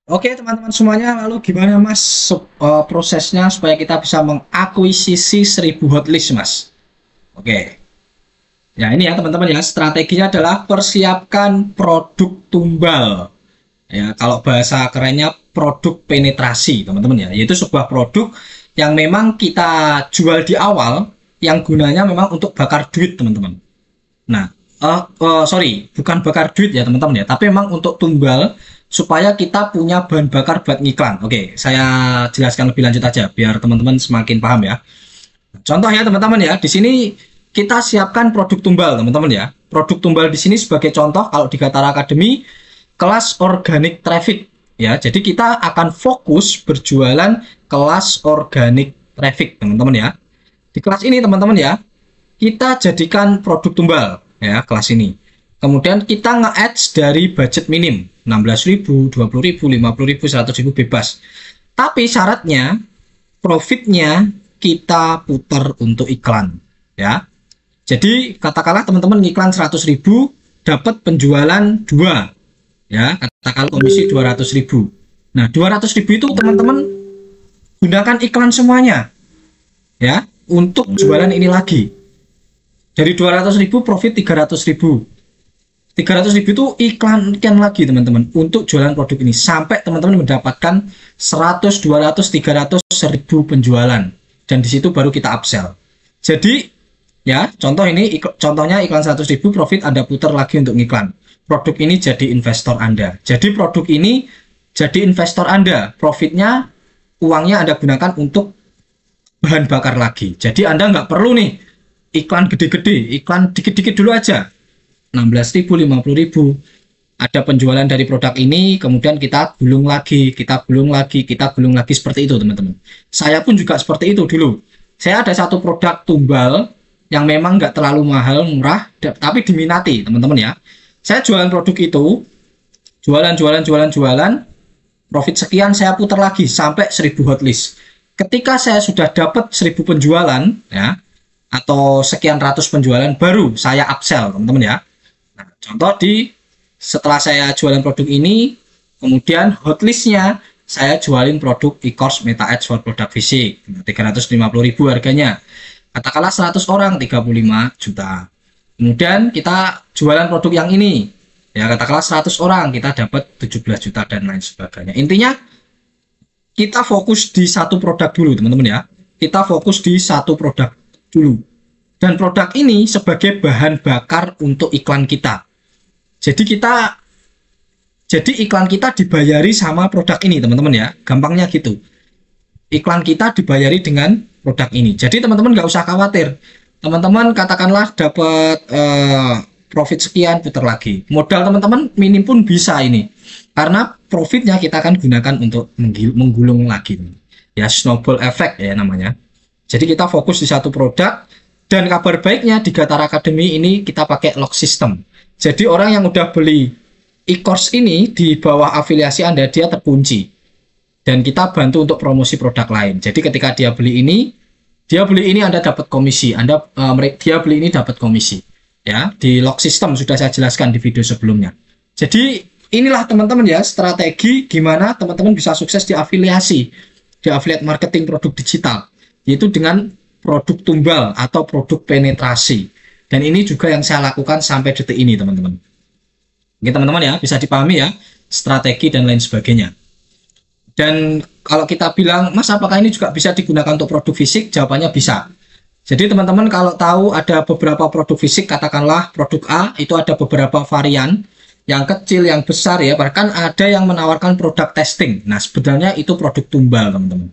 Oke teman-teman semuanya, lalu gimana Mas prosesnya supaya kita bisa mengakuisisi 1000 hotlist Mas? Oke, ya ini ya teman-teman ya, strateginya adalah persiapkan produk tumbal. Ya, kalau bahasa kerennya produk penetrasi teman-teman ya, yaitu sebuah produk yang memang kita jual di awal, yang gunanya memang untuk bakar duit teman-teman. Nah, sorry, bukan bakar duit ya teman-teman ya, tapi memang untuk tumbal supaya kita punya bahan bakar buat ngiklan. Oke, saya jelaskan lebih lanjut aja biar teman-teman semakin paham ya. Contoh ya teman-teman ya, di sini kita siapkan produk tumbal teman-teman ya. Produk tumbal di sini sebagai contoh kalau di Gatara Academy kelas organic traffic ya. Jadi kita akan fokus berjualan kelas organic traffic teman-teman ya. Di kelas ini teman-teman ya, kita jadikan produk tumbal ya kelas ini. Kemudian kita nge-ads dari budget minim 16.000, 20.000, 50.000, 100.000 bebas. Tapi syaratnya profitnya kita putar untuk iklan ya. Jadi katakanlah teman-teman ngiklan 100.000 dapat penjualan 2 ya, katakanlah komisi 200.000. Nah 200.000 itu teman-teman gunakan iklan semuanya ya untuk jualan ini lagi. Dari 200.000 profit 300.000. 300.000 itu iklankan lagi teman-teman untuk jualan produk ini sampai teman-teman mendapatkan 100, 200, 300, 1000 penjualan, dan di situ baru kita upsell. Jadi ya contoh ini, contohnya iklan 100.000 profit Anda putar lagi untuk iklan. Produk ini jadi investor Anda. Jadi produk ini jadi investor Anda. Profitnya, uangnya Anda gunakan untuk bahan bakar lagi. Jadi Anda nggak perlu nih iklan gede-gede, iklan dikit-dikit dulu aja. 16.000, 50.000. Ada penjualan dari produk ini, kemudian kita gulung lagi, kita gulung lagi, kita gulung lagi, seperti itu teman-teman. Saya pun juga seperti itu dulu. Saya ada satu produk tumbal yang memang nggak terlalu mahal, murah, tapi diminati teman-teman ya. Saya jualan produk itu, jualan, profit sekian saya putar lagi sampai 1000 hotlist. Ketika saya sudah dapat 1000 penjualan ya, atau sekian ratus penjualan, baru saya upsell teman-teman ya. Nah, contoh setelah saya jualan produk ini, kemudian hotlistnya saya jualin produk e-course Meta Ads for produk fisik 350.000 harganya. Katakanlah 100 orang 35 juta. Kemudian kita jualan produk yang ini ya, katakanlah 100 orang kita dapat 17 juta dan lain sebagainya. Intinya kita fokus di satu produk dulu teman-teman ya. Kita fokus di satu produk dulu. Dan produk ini sebagai bahan bakar untuk iklan kita. Jadi iklan kita dibayari sama produk ini teman-teman ya. Gampangnya gitu. Iklan kita dibayari dengan produk ini. Jadi teman-teman nggak usah khawatir. Teman-teman katakanlah dapat profit sekian, putar lagi. Modal teman-teman minim pun bisa ini. Karena profitnya kita akan gunakan untuk menggulung lagi. Ya, snowball effect ya namanya. Jadi kita fokus di satu produk. Dan kabar baiknya di Gatara Academy ini kita pakai lock system. Jadi orang yang udah beli e-course ini di bawah afiliasi Anda, dia terkunci. Dan kita bantu untuk promosi produk lain. Jadi ketika dia beli ini Anda dapat komisi. Dia beli ini dapat komisi. Ya, di lock system sudah saya jelaskan di video sebelumnya. Jadi inilah teman-teman ya strategi gimana teman-teman bisa sukses di afiliasi, di affiliate marketing produk digital, yaitu dengan produk tumbal atau produk penetrasi. Dan ini juga yang saya lakukan sampai detik ini teman-teman. Oke teman-teman ya, bisa dipahami ya strategi dan lain sebagainya. Dan kalau kita bilang, Mas apakah ini juga bisa digunakan untuk produk fisik? Jawabannya bisa. Jadi teman-teman kalau tahu ada beberapa produk fisik, katakanlah produk A itu ada beberapa varian, yang kecil, yang besar ya, bahkan ada yang menawarkan produk testing. Nah sebenarnya itu produk tumbal teman-teman.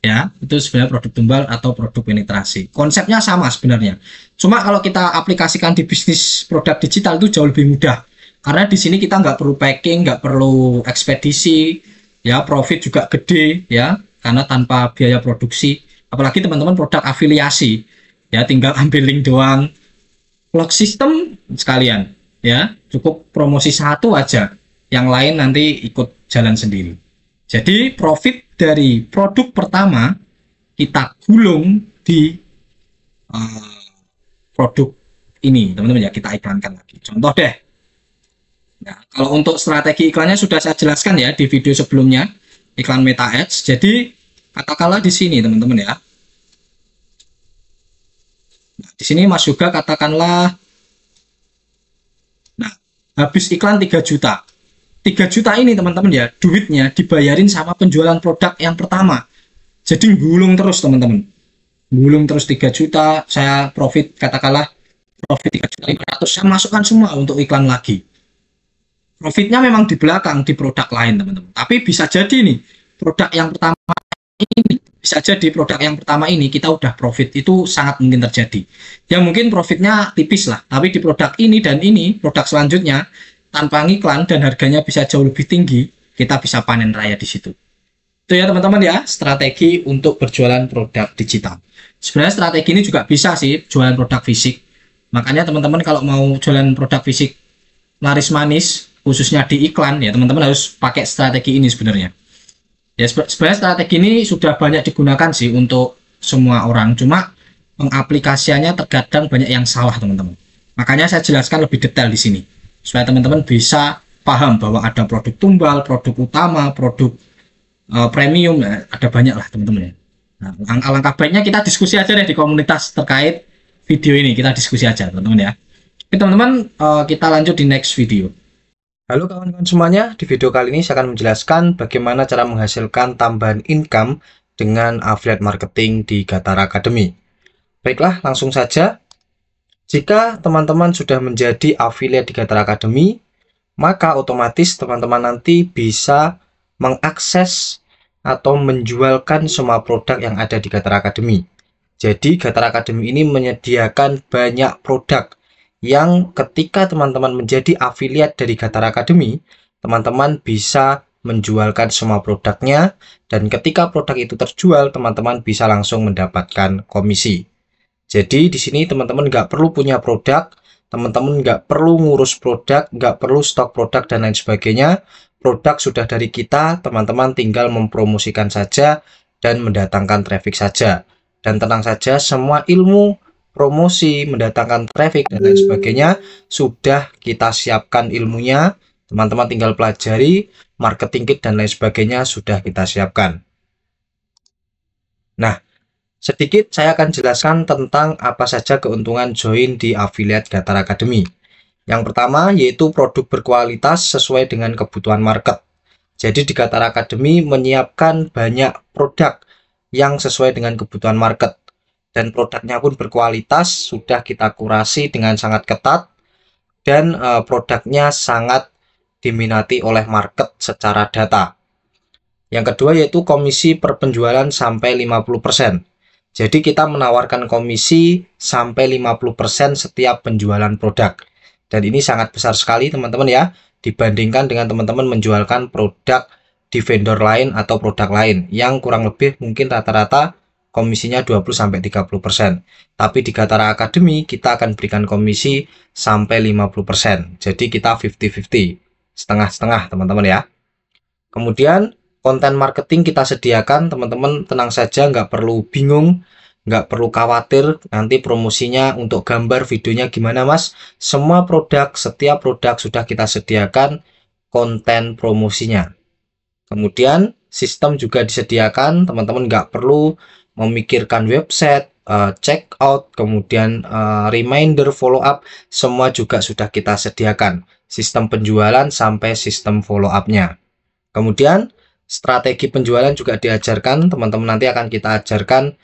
Ya, itu sebenarnya produk tumbal atau produk penetrasi. Konsepnya sama sebenarnya. Cuma kalau kita aplikasikan di bisnis produk digital itu jauh lebih mudah. Karena di sini kita nggak perlu packing, nggak perlu ekspedisi, ya profit juga gede ya, karena tanpa biaya produksi. Apalagi teman-teman produk afiliasi, ya tinggal ambil link doang. Lock system sekalian, ya cukup promosi satu aja, yang lain nanti ikut jalan sendiri. Jadi profit dari produk pertama kita gulung di produk ini teman-teman ya, kita iklankan lagi. Contoh deh, nah, Kalau untuk strategi iklannya sudah saya jelaskan ya di video sebelumnya, iklan Meta Ads. Jadi katakanlah di sini teman-teman ya. Nah, di sini Mas Yoga katakanlah, nah habis iklan 3 juta. 3 juta ini teman-teman ya, duitnya dibayarin sama penjualan produk yang pertama. Jadi gulung terus teman-teman. Gulung terus 3 juta, saya profit katakanlah profit 3.500.000, saya masukkan semua untuk iklan lagi. Profitnya memang di belakang di produk lain teman-teman. Tapi bisa jadi nih produk yang pertama ini, bisa jadi produk yang pertama ini kita udah profit, itu sangat mungkin terjadi. Ya mungkin profitnya tipis lah, tapi di produk ini dan ini produk selanjutnya tanpa iklan dan harganya bisa jauh lebih tinggi, kita bisa panen raya di situ. Itu ya teman-teman ya, strategi untuk berjualan produk digital. Sebenarnya strategi ini juga bisa sih jualan produk fisik. Makanya teman-teman kalau mau jualan produk fisik laris manis, khususnya di iklan, ya teman-teman harus pakai strategi ini sebenarnya. Ya sebenarnya strategi ini sudah banyak digunakan sih untuk semua orang, cuma pengaplikasiannya terkadang banyak yang salah teman-teman. Makanya saya jelaskan lebih detail di sini, supaya teman-teman bisa paham bahwa ada produk tumbal, produk utama, produk premium, ya, ada banyak lah teman-teman ya. Nah, alangkah baiknya kita diskusi aja deh di komunitas terkait video ini, kita diskusi aja teman-teman ya. Oke teman-teman, kita lanjut di next video. Halo kawan-kawan semuanya, di video kali ini saya akan menjelaskan bagaimana cara menghasilkan tambahan income dengan affiliate marketing di Gatara Academy. Baiklah, langsung saja. Jika teman-teman sudah menjadi affiliate di Gatara Academy, maka otomatis teman-teman nanti bisa mengakses atau menjualkan semua produk yang ada di Gatara Academy. Jadi Gatara Academy ini menyediakan banyak produk yang ketika teman-teman menjadi affiliate dari Gatara Academy, teman-teman bisa menjualkan semua produknya, dan ketika produk itu terjual, teman-teman bisa langsung mendapatkan komisi. Jadi di sini teman-teman nggak perlu punya produk, teman-teman nggak perlu ngurus produk, nggak perlu stok produk dan lain sebagainya. Produk sudah dari kita, teman-teman tinggal mempromosikan saja dan mendatangkan traffic saja. Dan tenang saja, semua ilmu promosi, mendatangkan traffic dan lain sebagainya sudah kita siapkan ilmunya, teman-teman tinggal pelajari, marketing kit dan lain sebagainya sudah kita siapkan. Nah, sedikit saya akan jelaskan tentang apa saja keuntungan join di affiliate Gatara Academy. Yang pertama yaitu produk berkualitas sesuai dengan kebutuhan market. Jadi di Gatara Academy menyiapkan banyak produk yang sesuai dengan kebutuhan market. Dan produknya pun berkualitas, sudah kita kurasi dengan sangat ketat, dan produknya sangat diminati oleh market secara data. Yang kedua yaitu komisi per penjualan sampai 50%. Jadi kita menawarkan komisi sampai 50% setiap penjualan produk. Dan ini sangat besar sekali teman-teman ya, dibandingkan dengan teman-teman menjualkan produk di vendor lain atau produk lain yang kurang lebih mungkin rata-rata komisinya 20-30%. Tapi di Gatara Academy kita akan berikan komisi sampai 50%. Jadi kita 50-50, setengah-setengah teman-teman ya. Kemudian konten marketing kita sediakan, teman-teman tenang saja, nggak perlu bingung, nggak perlu khawatir nanti promosinya untuk gambar videonya gimana mas. Semua produk, setiap produk sudah kita sediakan konten promosinya. Kemudian sistem juga disediakan, teman-teman nggak perlu memikirkan website, check out, kemudian reminder, follow up, semua juga sudah kita sediakan. Sistem penjualan sampai sistem follow up-nya. Kemudian strategi penjualan juga diajarkan, teman-teman nanti akan kita ajarkan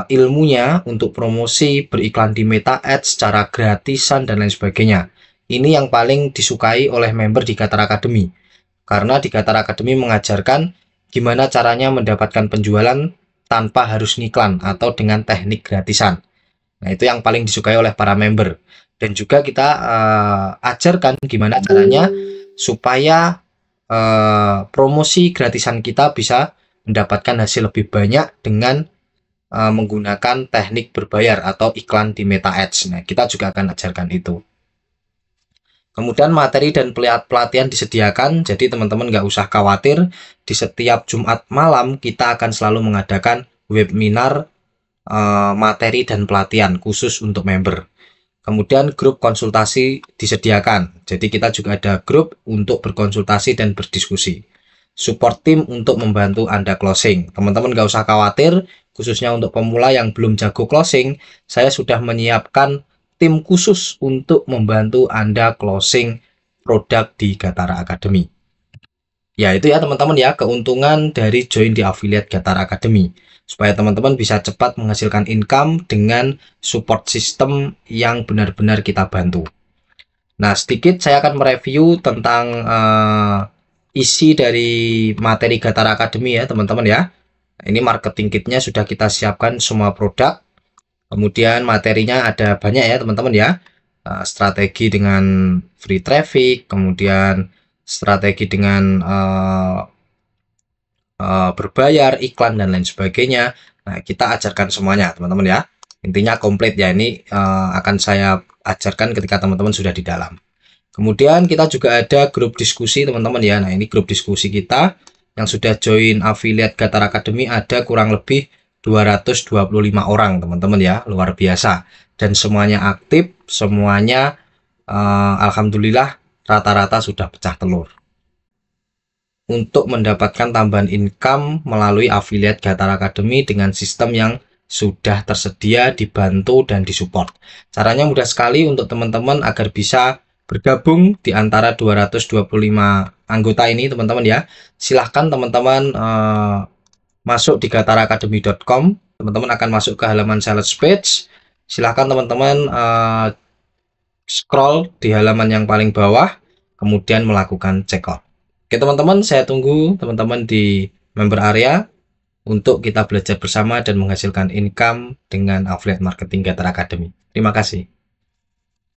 ilmunya untuk promosi, beriklan di Meta Ads secara gratisan dan lain sebagainya. Ini yang paling disukai oleh member di Gatara Academy. Karena di Gatara Academy mengajarkan gimana caranya mendapatkan penjualan tanpa harus ngiklan atau dengan teknik gratisan. Nah, itu yang paling disukai oleh para member. Dan juga kita ajarkan gimana caranya supaya promosi gratisan kita bisa mendapatkan hasil lebih banyak dengan menggunakan teknik berbayar atau iklan di Meta Ads. Nah, kita juga akan ajarkan itu. Kemudian materi dan pelatihan disediakan, jadi teman-teman nggak usah khawatir. Di setiap Jumat malam kita akan selalu mengadakan webinar materi dan pelatihan khusus untuk member. Kemudian grup konsultasi disediakan. Jadi kita juga ada grup untuk berkonsultasi dan berdiskusi. Support tim untuk membantu Anda closing. Teman-teman nggak usah khawatir, khususnya untuk pemula yang belum jago closing, saya sudah menyiapkan tim khusus untuk membantu Anda closing produk di Gatara Academy. Ya itu ya teman-teman ya, keuntungan dari join di affiliate Gatara Academy. Supaya teman-teman bisa cepat menghasilkan income dengan support system yang benar-benar kita bantu. Nah, sedikit saya akan mereview tentang isi dari materi Gatara Academy ya teman-teman ya. Ini marketing kitnya sudah kita siapkan semua produk. Kemudian materinya ada banyak ya teman-teman ya. Strategi dengan free traffic, kemudian strategi dengan berbayar, iklan, dan lain sebagainya. Nah, kita ajarkan semuanya teman-teman ya. Intinya komplit ya, ini akan saya ajarkan ketika teman-teman sudah di dalam. Kemudian kita juga ada grup diskusi teman-teman ya. Nah, ini grup diskusi kita yang sudah join affiliate Gatara Academy ada kurang lebih 225 orang teman-teman ya, luar biasa. Dan semuanya aktif, semuanya alhamdulillah rata-rata sudah pecah telur. Untuk mendapatkan tambahan income melalui affiliate Gatara Academy dengan sistem yang sudah tersedia, dibantu, dan disupport. Caranya mudah sekali untuk teman-teman agar bisa bergabung di antara 225 anggota ini teman-teman ya. Silahkan teman-teman masuk di gataraacademy.com, teman-teman akan masuk ke halaman sales page. Silahkan teman-teman scroll di halaman yang paling bawah, kemudian melakukan checkout. Oke teman-teman, saya tunggu teman-teman di member area untuk kita belajar bersama dan menghasilkan income dengan affiliate marketing Gatara Academy. Terima kasih.